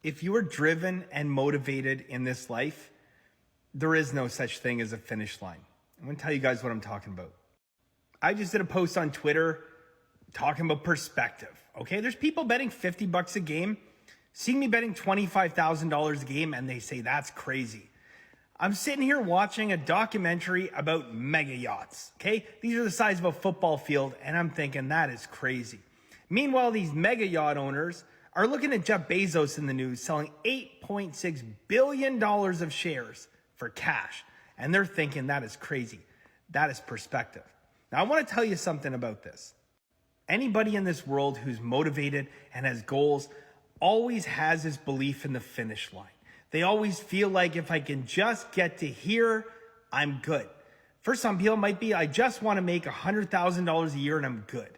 If you are driven and motivated in this life, there is no such thing as a finish line. I'm going to tell you guys what I'm talking about. I just did a post on Twitter talking about perspective. Okay, there's people betting $50 a game, seeing me betting $25,000 a game, and they say that's crazy. I'm sitting here watching a documentary about mega yachts. Okay, these are the size of a football field, and I'm thinking that is crazy. Meanwhile, these mega yacht owners are looking at Jeff Bezos in the news selling $8.6 billion of shares for cash. And they're thinking that is crazy. That is perspective. Now, I want to tell you something about this. Anybody in this world who's motivated and has goals always has this belief in the finish line. They always feel like if I can just get to here, I'm good. For some people, it might be, I just want to make $100,000 a year and I'm good.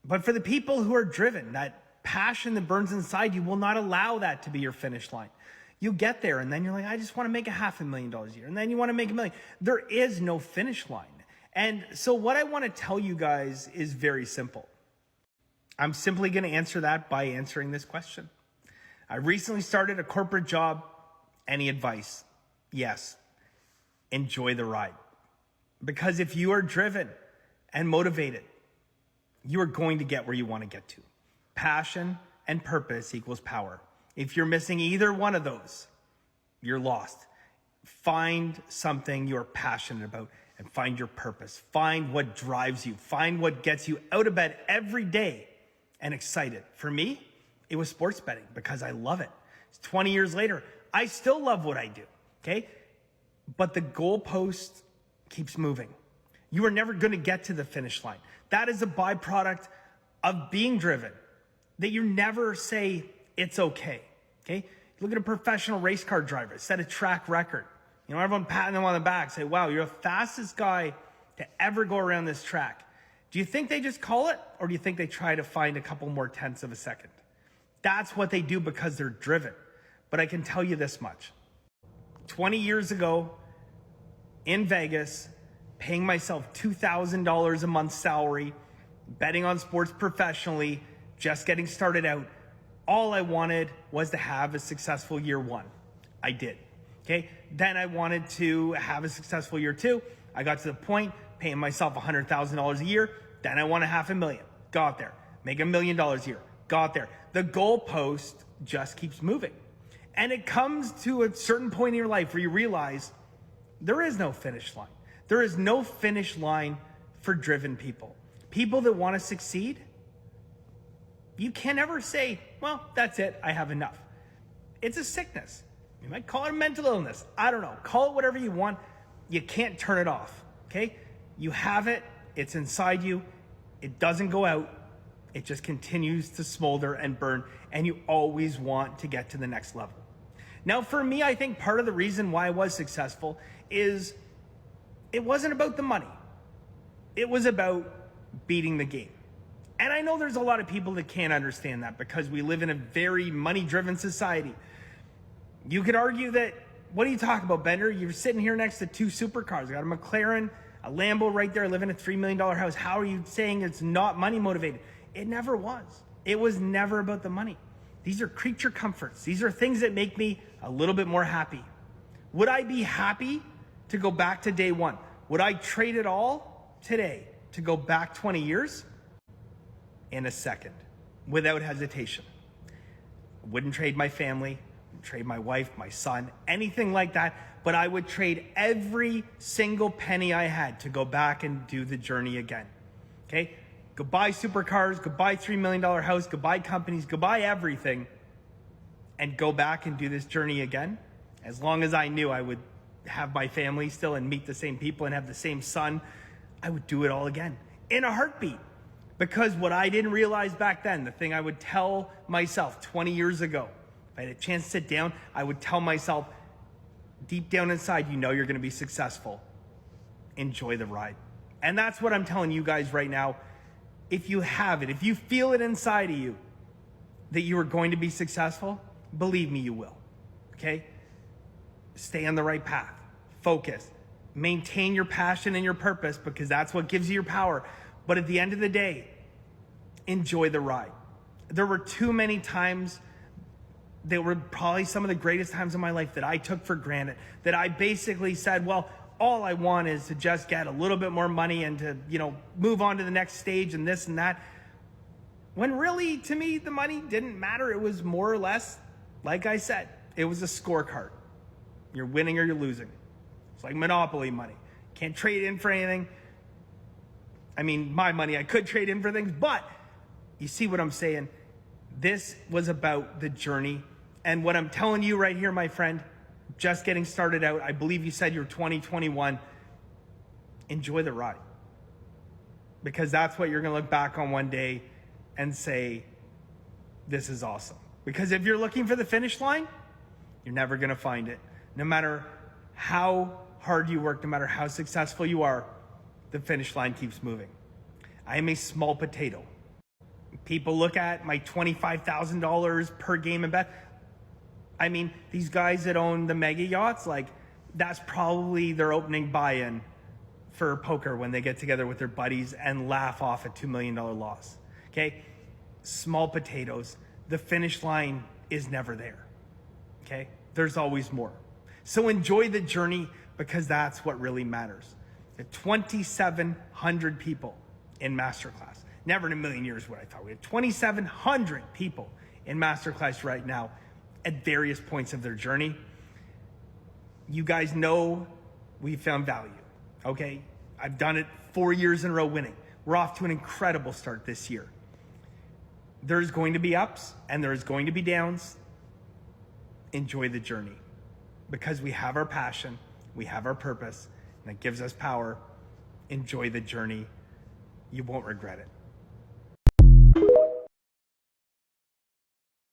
But for the people who are driven, that passion that burns inside you will not allow that to be your finish line. You get there and then you're like, I just want to make $500,000 a year. And then you want to make $1 million. There is no finish line. And so what I want to tell you guys is very simple. I'm simply going to answer that by answering this question. I recently started a corporate job. Any advice? Yes. Enjoy the ride. Because if you are driven and motivated, you are going to get where you want to get to. Passion and purpose equals power. If you're missing either one of those, you're lost. Find something you're passionate about and find your purpose. Find what drives you. Find what gets you out of bed every day and excited. For me, it was sports betting because I love it. 20 years later, I still love what I do. Okay. But the goalpost keeps moving. You are never going to get to the finish line. That is a byproduct of being driven, that you never say it's okay. Okay. Look at a professional race car driver, set a track record. You know, everyone patting them on the back, say, wow, you're the fastest guy to ever go around this track. Do you think they just call it? Or do you think they try to find a couple more tenths of a second? That's what they do because they're driven. But I can tell you this much. 20 years ago in Vegas, paying myself $2,000 a month salary, betting on sports professionally, just getting started out. All I wanted was to have a successful year one. I did. Okay. Then I wanted to have a successful year two. I got to the point paying myself $100,000 a year. Then I want $500,000. Got there. Make $1 million a year. Got there. The goalpost just keeps moving. And it comes to a certain point in your life where you realize there is no finish line. There is no finish line for driven people. People that want to succeed, you can never say, well, that's it. I have enough. It's a sickness. You might call it a mental illness. I don't know. Call it whatever you want. You can't turn it off. Okay? You have it. It's inside you. It doesn't go out. It just continues to smolder and burn. And you always want to get to the next level. Now, for me, I think part of the reason why I was successful is it wasn't about the money. It was about beating the game. And I know there's a lot of people that can't understand that because we live in a very money-driven society. You could argue that, what are you talking about, Bender? You're sitting here next to two supercars. I got a McLaren, a Lambo right there. I live in a $3 million house. How are you saying it's not money motivated? It never was. It was never about the money. These are creature comforts. These are things that make me a little bit more happy. Would I be happy to go back to day one? Would I trade it all today to go back 20 years? In a second, without hesitation. I wouldn't trade my family, trade my wife, my son, anything like that, but I would trade every single penny I had to go back and do the journey again. Okay? Goodbye supercars, goodbye $3 million house, goodbye companies, goodbye everything, and go back and do this journey again. As long as I knew I would have my family still and meet the same people and have the same son, I would do it all again in a heartbeat. Because what I didn't realize back then, the thing I would tell myself 20 years ago, if I had a chance to sit down, I would tell myself, deep down inside, you know you're going to be successful. Enjoy the ride. And that's what I'm telling you guys right now. If you have it, if you feel it inside of you that you are going to be successful, believe me, you will. Okay? Stay on the right path. Focus. Maintain your passion and your purpose because that's what gives you your power. But at the end of the day, enjoy the ride. There were too many times They were probably some of the greatest times of my life that I took for granted, that I basically said, well, all I want is to just get a little bit more money and to, move on to the next stage and this and that. When really, to me, the money didn't matter. It was more or less, like I said, it was a scorecard. You're winning or you're losing. It's like Monopoly money. Can't trade in for anything. I mean, my money, I could trade in for things, but you see what I'm saying? This was about the journey. And what I'm telling you right here, my friend, just getting started out, I believe you said you're 2021, enjoy the ride. Because that's what you're going to look back on one day and say, this is awesome. Because if you're looking for the finish line, you're never going to find it. No matter how hard you work, no matter how successful you are, the finish line keeps moving. I am a small potato. People look at my $25,000 per game and bet. I mean, these guys that own the mega yachts, like, that's probably their opening buy-in for poker when they get together with their buddies and laugh off a $2 million loss. Okay? Small potatoes. The finish line is never there. Okay? There's always more. So enjoy the journey, because that's what really matters. The 2,700 people in Masterclass. Never in a million years would I thought. We had 2,700 people in Masterclass right now at various points of their journey. You guys know we found value, okay? I've done it 4 years in a row winning. We're off to an incredible start this year. There's going to be ups and there's going to be downs. Enjoy the journey, because we have our passion, we have our purpose, and it gives us power. Enjoy the journey. You won't regret it.